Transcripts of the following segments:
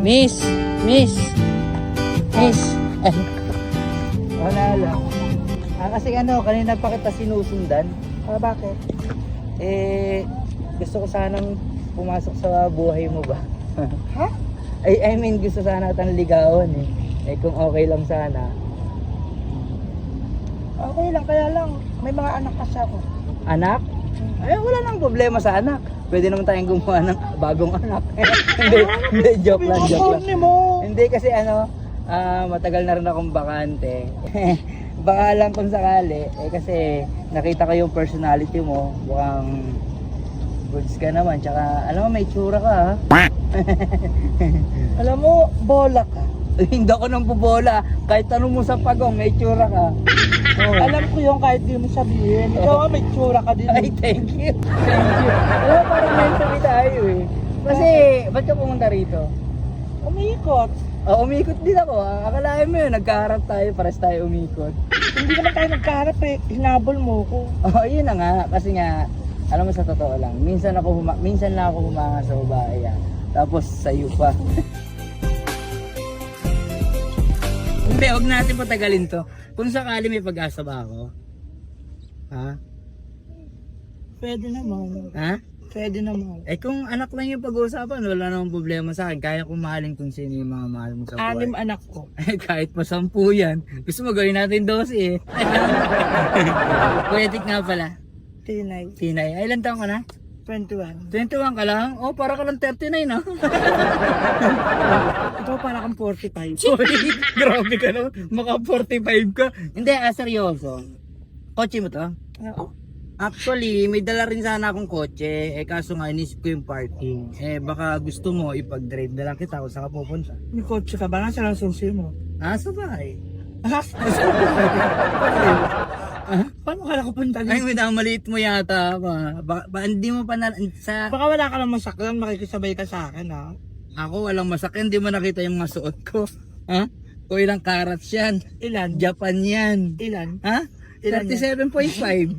Miss. Wala lang. Kasi kanina pa kita sinusundan. Bakit? Gusto ko sanang pumasok sa buhay mo ba? Ha? I mean, gusto sana kitang ligawan kung okay lang sana. Okay lang, kaya lang. May mga anak kasi ako. Anak? Wala nang problema sa anak. Pwede naman tayong gumawa ng bagong anak. hindi, joke lang. Mo. Hindi kasi matagal na rin akong bakante. Baka lang kung sakali, kasi nakita ko yung personality mo, mukhang goods ka naman, tsaka alam mo may tsura ka ha. Alam mo, bola ka. Hindi ako nang bubola, kahit tanong mo sa pagong, may tsura ka. Alam ko yung kahit di mo sabihin. Ikaw nga may tsura ka din. Ay, thank you. Alam mo, parang mentally tayo Kasi, ba't ka pumunta rito? Umiikot. Umikot din ako. Akalain mo yun, nagkaharap tayo, pares tayo umikot. Hindi naman tayo nagkaharap hinabol mo ko. Yun na nga. Kasi nga, alam mo sa totoo lang, minsan lang ako humanga sa babae tapos sa'yo pa. Hindi, huwag natin patagalin to. Kung sakali may pag-asa ba ako? Ha? Pwede naman. Ha? Pwede naman. Kung anak lang yung pag-uusapan, wala namang problema sa akin. Kaya kong mahalin kung sino yung mga mahal mo sa buhay. 6 anak ko. Kahit pa 10 yan. Gusto mo gawin natin 12 Poetic nga pala. Tinay. Tinay. Ilan taong ka na? 21. 21 ka lang? Para ka lang 39 Ito para kang 45. Grabe ka naman. Maka 45 ka. Hindi, seryoso. Kotse mo to? Oo. Actually, may dala rin sana akong kotse. Kaso nga, inisip ko yung parking. Baka gusto mo, ipag-drive na lang kita kung saan ka pupunta. May kotse ka ba? Nasa lang susi mo? Sa bahay. Paano ka nakapunta Ay, dito? minamaliit mo yata. Hindi mo pa Baka wala ka lang masakyan, makikisabay ka sa akin ha. Ako walang masakyan, hindi mo nakita yung mga suot ko. Ha? Kung ilang karats yan. Ilan? Japan yan. Ilan? Ha? Ilan 37.5.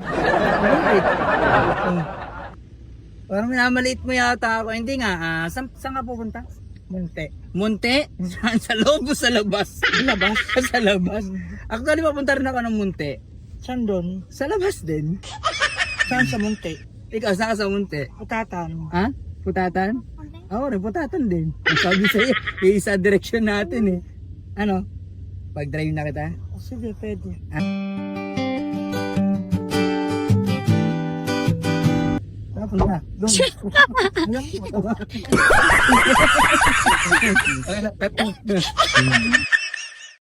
Parang minamaliit mo yata ako. Hindi nga, saan ka pupunta? Munti. Munti? Saan? Sa loob o sa labas? Labas? Sa labas. Actually, papunta rin ako ng Munti. Saan doon? Sa labas din. Saan sa Munti? Ikaw, saan ka sa Munti? Utatan. Ha? Putatan? Oo, putatan din. Ang sabi sa'yo, isa direksyon natin Ano? Pag-drive na kita? Sige, pwede. Tapos na. Doon. Alam mo.